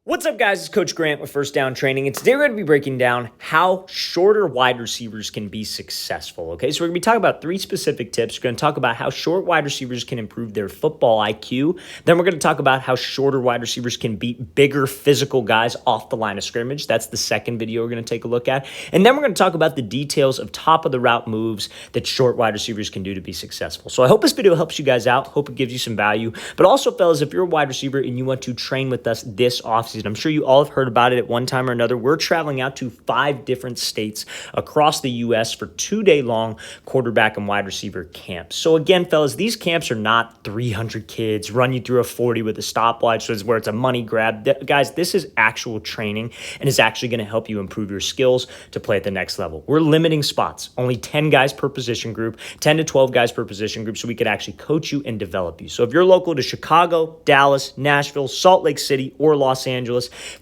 What's up, guys? It's Coach Grant with First Down Training, and today we're going to be breaking down how shorter wide receivers can be successful, okay? So we're going to be talking about three specific tips. We're going to talk about how short wide receivers can improve their football IQ. Then we're going to talk about how shorter wide receivers can beat bigger physical guys off the line of scrimmage. That's the second video we're going to take a look at. And then we're going to talk about the details of top-of-the-route moves that short wide receivers can do to be successful. So I hope this video helps you guys out. Hope it gives you some value. But also, fellas, if you're a wide receiver and you want to train with us this offseason, I'm sure you all have heard about it at one time or another. We're traveling out to 5 different states across the U.S. for 2-day-long quarterback and wide receiver camps. So again, fellas, these camps are not 300 kids, run you through a 40 with a stopwatch, so it's where it's a money grab. Guys, this is actual training and is actually going to help you improve your skills to play at the next level. We're limiting spots, only 10 guys per position group, 10 to 12 guys per position group, so we could actually coach you and develop you. So if you're local to Chicago, Dallas, Nashville, Salt Lake City, or Los Angeles,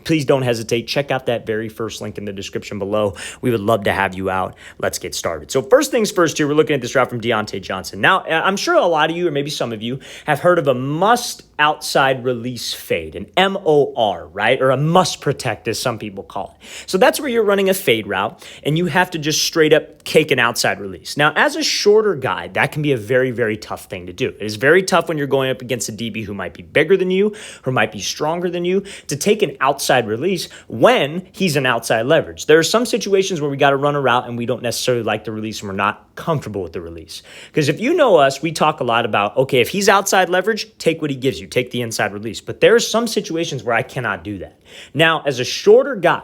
please don't hesitate. Check out that very first link in the description below. We would love to have you out. Let's get started. So first things first here, we're looking at this route from Diontae Johnson. Now, I'm sure a lot of you, or maybe some of you, have heard of a must outside release fade, an MOR, right? Or a must protect, as some people call it. So that's where you're running a fade route, and you have to just straight up cake an outside release. Now, as a shorter guy, that can be a very, very tough thing to do. It is very tough when you're going up against a DB who might be bigger than you, who might be stronger than you, to take an outside release when he's an outside leverage. There are some situations where we got to run a route and we don't necessarily like the release and we're not comfortable with the release. Because if you know us, we talk a lot about, okay, if he's outside leverage, take what he gives you, take the inside release. But there are some situations where I cannot do that. Now, as a shorter guy,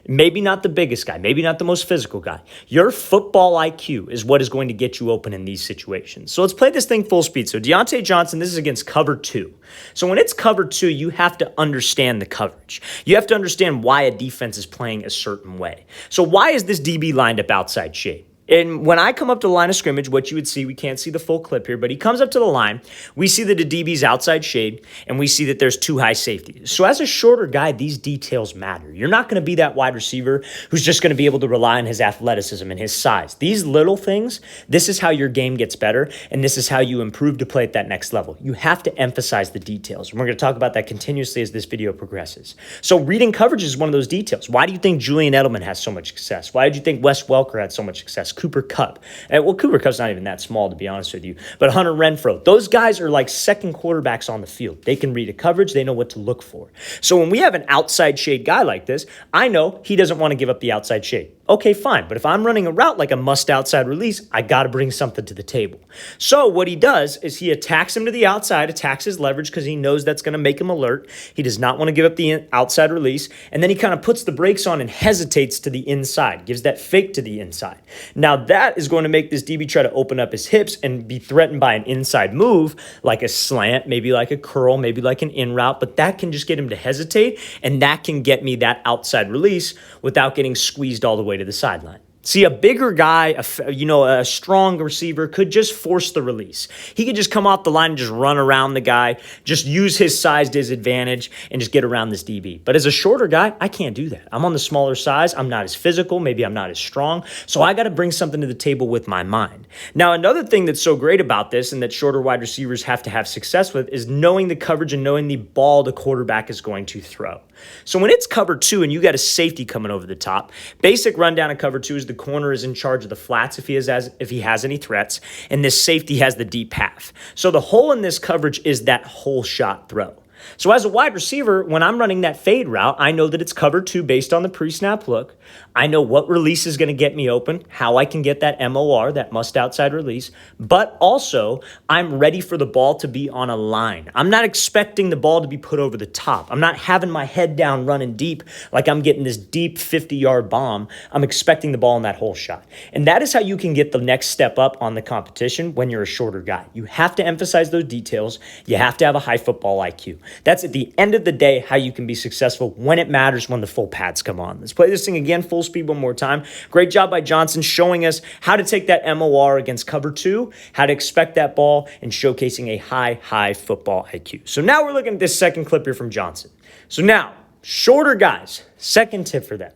maybe not the biggest guy, maybe not the most physical guy, your football IQ is what is going to get you open in these situations. So let's play this thing full speed. So Diontae Johnson, this is against cover 2. So when it's cover 2, you have to understand the coverage. You have to understand why a defense is playing a certain way. So why is this DB lined up outside shade? And when I come up to the line of scrimmage, what you would see, we can't see the full clip here, but he comes up to the line. We see that the DB's outside shade, and we see that there's 2 high safeties. So as a shorter guy, these details matter. You're not going to be that wide receiver who's just going to be able to rely on his athleticism and his size. These little things, this is how your game gets better, and this is how you improve to play at that next level. You have to emphasize the details, and we're going to talk about that continuously as this video progresses. So reading coverage is one of those details. Why do you think Julian Edelman has so much success? Why did you think Wes Welker had so much success? Cooper Kupp. Well, Cooper Kupp's not even that small, to be honest with you. But Hunter Renfrow, those guys are like second quarterbacks on the field. They can read a coverage. They know what to look for. So when we have an outside shade guy like this, I know he doesn't want to give up the outside shade. Okay, fine. But if I'm running a route like a must outside release, I got to bring something to the table. So what he does is he attacks him to the outside, attacks his leverage because he knows that's going to make him alert. He does not want to give up the outside release. And then he kind of puts the brakes on and hesitates to the inside, gives that fake to the inside. Now that is going to make this DB try to open up his hips and be threatened by an inside move, like a slant, maybe like a curl, maybe like an in route, but that can just get him to hesitate, and that can get me that outside release without getting squeezed all the way to the sideline. See, a bigger guy, a strong receiver could just force the release. He could just come off the line and just run around the guy, just use his size to his advantage and just get around this DB. But as a shorter guy, I can't do that. I'm on the smaller size. I'm not as physical. Maybe I'm not as strong. So I got to bring something to the table with my mind. Now, another thing that's so great about this and that shorter wide receivers have to have success with is knowing the coverage and knowing the ball the quarterback is going to throw. So when it's cover 2 and you got a safety coming over the top, basic rundown of cover 2 is the corner is in charge of the flats if he has any threats, and this safety has the deep half. So the hole in this coverage is that hole shot throw. So as a wide receiver, when I'm running that fade route, I know that it's cover 2 based on the pre-snap look. I know what release is going to get me open, how I can get that MOR, that must outside release, but also I'm ready for the ball to be on a line. I'm not expecting the ball to be put over the top. I'm not having my head down running deep like I'm getting this deep 50-yard bomb. I'm expecting the ball in that hole shot. And that is how you can get the next step up on the competition when you're a shorter guy. You have to emphasize those details. You have to have a high football IQ. That's at the end of the day how you can be successful when it matters, when the full pads come on. Let's play this thing again, full speed one more time. Great job by Johnson showing us how to take that MOR against cover 2, how to expect that ball, and showcasing a high football IQ. So now we're looking at this second clip here from Johnson. So now, shorter guys, second tip for them.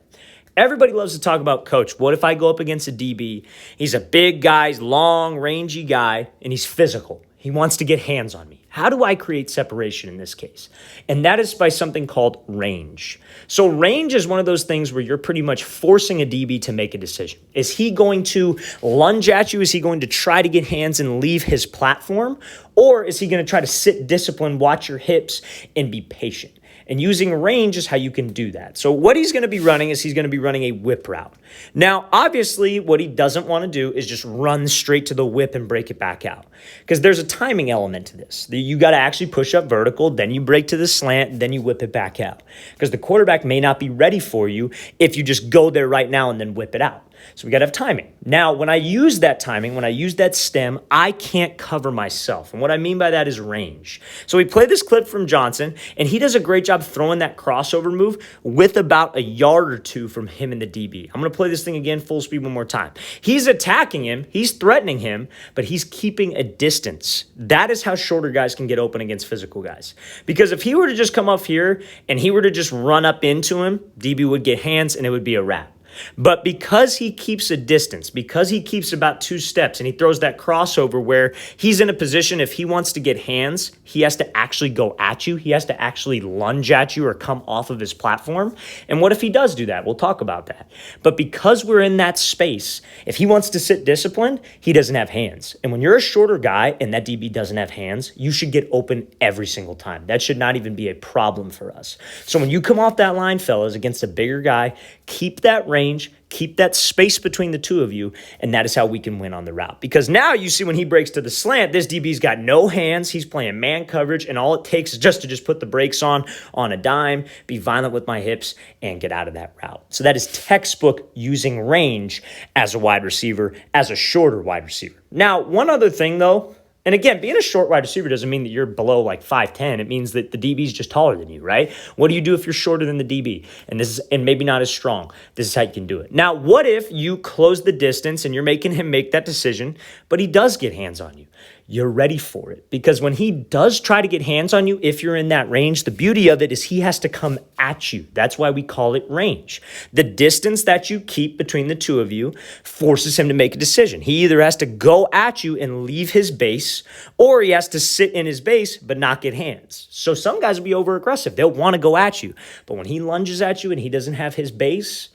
Everybody loves to talk about, coach, what if I go up against a DB? He's a big guy, he's long, rangy guy, and he's physical. He wants to get hands on me. How do I create separation in this case? And that is by something called range. So range is one of those things where you're pretty much forcing a DB to make a decision. Is he going to lunge at you? Is he going to try to get hands and leave his platform? Or is he going to try to sit disciplined, watch your hips, and be patient? And using range is how you can do that. So what he's going to be running is he's going to be running a whip route. Now, obviously, what he doesn't want to do is just run straight to the whip and break it back out, because there's a timing element to this. You got to actually push up vertical, then you break to the slant, then you whip it back out, because the quarterback may not be ready for you if you just go there right now and then whip it out. So we got to have timing. Now, when I use that timing, when I use that stem, I can't cover myself. And what I mean by that is range. So we play this clip from Johnson, and he does a great job throwing that crossover move with about a yard or two from him and the DB. I'm going to play this thing again, full speed one more time. He's attacking him. He's threatening him, but he's keeping a distance. That is how shorter guys can get open against physical guys. Because if he were to just come up here and he were to just run up into him, DB would get hands and it would be a wrap. But because he keeps a distance, because he keeps about 2 steps and he throws that crossover where he's in a position, if he wants to get hands, he has to actually go at you. He has to actually lunge at you or come off of his platform. And what if he does do that? We'll talk about that. But because we're in that space, if he wants to sit disciplined, he doesn't have hands. And when you're a shorter guy and that DB doesn't have hands, you should get open every single time. That should not even be a problem for us. So when you come off that line, fellas, against a bigger guy, keep that range, keep that space between the two of you, and that is how we can win on the route. Because now you see when he breaks to the slant, this DB's got no hands, he's playing man coverage, and all it takes is just to put the brakes on a dime, be violent with my hips, and get out of that route. So that is textbook using range as a wide receiver, as a shorter wide receiver. Now, one other thing though, and again, being a short wide receiver doesn't mean that you're below like 5'10". It means that the DB is just taller than you, right? What do you do if you're shorter than the DB? And maybe not as strong? This is how you can do it. Now, what if you close the distance and you're making him make that decision, but he does get hands on you? You're ready for it, because when he does try to get hands on you, if you're in that range, the beauty of it is he has to come at you. That's why we call it range. The distance that you keep between the two of you forces him to make a decision. He either has to go at you and leave his base, or he has to sit in his base but not get hands. So some guys will be over aggressive. They'll want to go at you. But when he lunges at you and he doesn't have his base,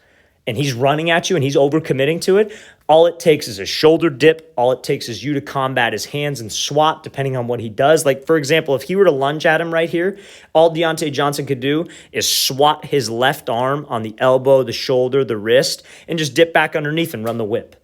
and he's running at you and he's overcommitting to it, all it takes is a shoulder dip. All it takes is you to combat his hands and swat, depending on what he does. Like, for example, if he were to lunge at him right here, all Diontae Johnson could do is swat his left arm on the elbow, the shoulder, the wrist, and just dip back underneath and run the whip.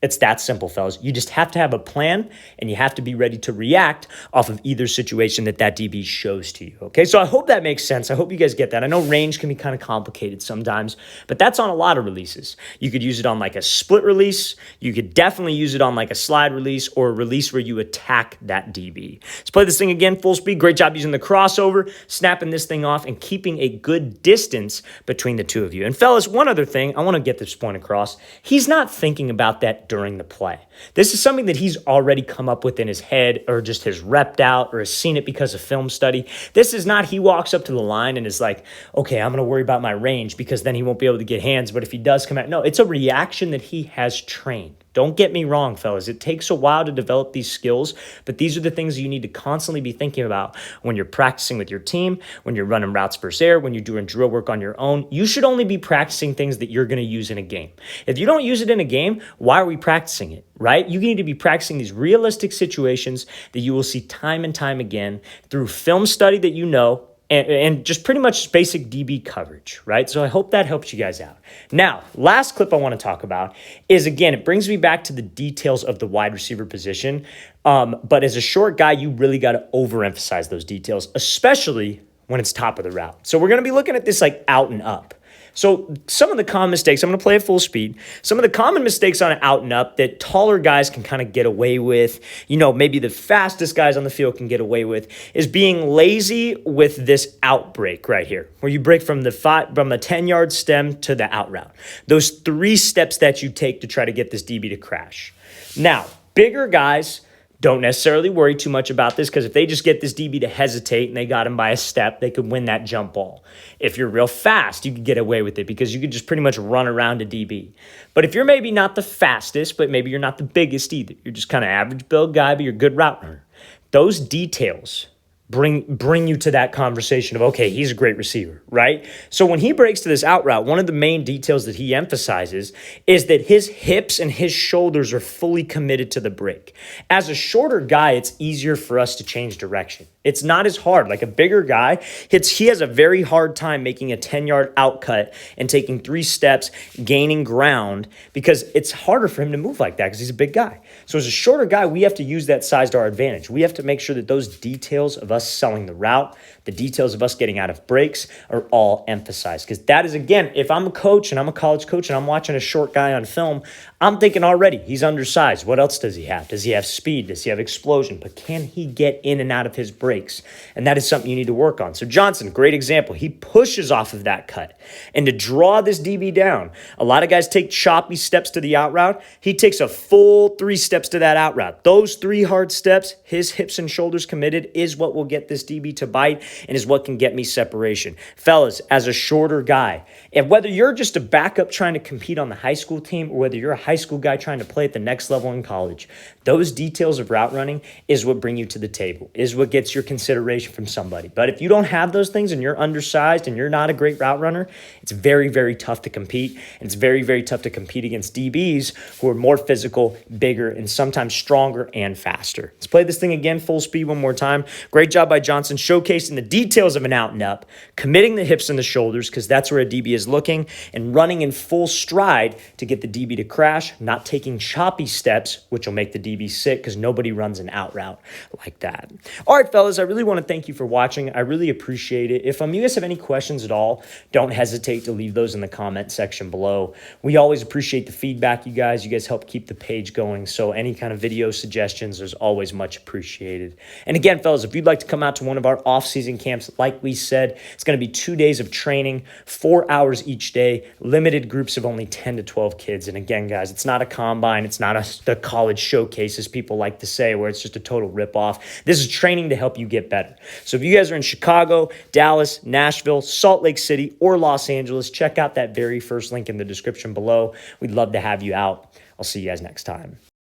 It's that simple, fellas. You just have to have a plan, and you have to be ready to react off of either situation that DB shows to you, okay? So I hope that makes sense. I hope you guys get that. I know range can be kind of complicated sometimes, but that's on a lot of releases. You could use it on like a split release. You could definitely use it on like a slide release or a release where you attack that DB. Let's play this thing again, full speed. Great job using the crossover, snapping this thing off, and keeping a good distance between the two of you. And fellas, one other thing, I want to get this point across. He's not thinking about that during the play. This is something that he's already come up with in his head, or just has repped out, or has seen it because of film study. This is not he walks up to the line and is like, okay, I'm going to worry about my range because then he won't be able to get hands. But if he does come out, no, it's a reaction that he has trained. Don't get me wrong, fellas. It takes a while to develop these skills, but these are the things you need to constantly be thinking about when you're practicing with your team, when you're running routes versus air, when you're doing drill work on your own. You should only be practicing things that you're going to use in a game. If you don't use it in a game, why are we practicing it, right? You need to be practicing these realistic situations that you will see time and time again through film study that you know, and just pretty much basic DB coverage, right? So I hope that helps you guys out. Now, last clip I want to talk about is, again, it brings me back to the details of the wide receiver position. But as a short guy, you really got to overemphasize those details, especially when it's top of the route. So we're going to be looking at this like out and up. So some of the common mistakes, I'm going to play at full speed. Some of the common mistakes on an out and up that taller guys can kind of get away with, maybe the fastest guys on the field can get away with, is being lazy with this out break right here, where you break from the 10-yard stem to the out route. Those 3 steps that you take to try to get this DB to crash. Now, bigger guys don't necessarily worry too much about this, because if they just get this DB to hesitate and they got him by a step, they could win that jump ball. If you're real fast, you could get away with it because you could just pretty much run around a DB. But if you're maybe not the fastest, but maybe you're not the biggest either, you're just kind of average build guy, but you're a good route runner, those details bring you to that conversation of, okay, he's a great receiver, right? So when he breaks to this out route, one of the main details that he emphasizes is that his hips and his shoulders are fully committed to the break. As a shorter guy, it's easier for us to change direction. It's not as hard. Like a bigger guy, he has a very hard time making a 10-yard outcut and taking 3 steps, gaining ground, because it's harder for him to move like that because he's a big guy. So as a shorter guy, we have to use that size to our advantage. We have to make sure that those details of us selling the route, the details of us getting out of breaks are all emphasized. Because that is, again, if I'm a coach and I'm a college coach and I'm watching a short guy on film, I'm thinking already he's undersized. What else does he have? Does he have speed? Does he have explosion? But can he get in and out of his breaks? And that is something you need to work on. So Johnson, great example. He pushes off of that cut. And to draw this DB down, a lot of guys take choppy steps to the out route. He takes a full 3 steps to that out route. Those 3 hard steps, his hips and shoulders committed, is what will get this DB to bite and is what can get me separation. Fellas, as a shorter guy, and whether you're just a backup trying to compete on the high school team or whether you're a high school guy trying to play at the next level in college, those details of route running is what bring you to the table, is what gets your consideration from somebody. But if you don't have those things and you're undersized and you're not a great route runner, it's very, very tough to compete. And it's very, very tough to compete against DBs who are more physical, bigger, and sometimes stronger and faster. Let's play this thing again, full speed one more time. Great job by Johnson, showcasing the details of an out and up, committing the hips and the shoulders because that's where a DB is looking, and running in full stride to get the DB to crash, not taking choppy steps, which will make the DB sit because nobody runs an out route like that. All right, fellas, I really want to thank you for watching. I really appreciate it. If you guys have any questions at all, don't hesitate to leave those in the comment section below. We always appreciate the feedback, you guys. You guys help keep the page going, so any kind of video suggestions is always much appreciated. And again, fellas, if you'd like to come out to one of our off-season camps, like we said, it's going to be 2 days of training, 4 hours each day, limited groups of only 10 to 12 kids. And again, guys, it's not a combine. It's not the college showcase, as people like to say, where it's just a total ripoff. This is training to help you get better. So if you guys are in Chicago, Dallas, Nashville, Salt Lake City, or Los Angeles, check out that very first link in the description below. We'd love to have you out. I'll see you guys next time.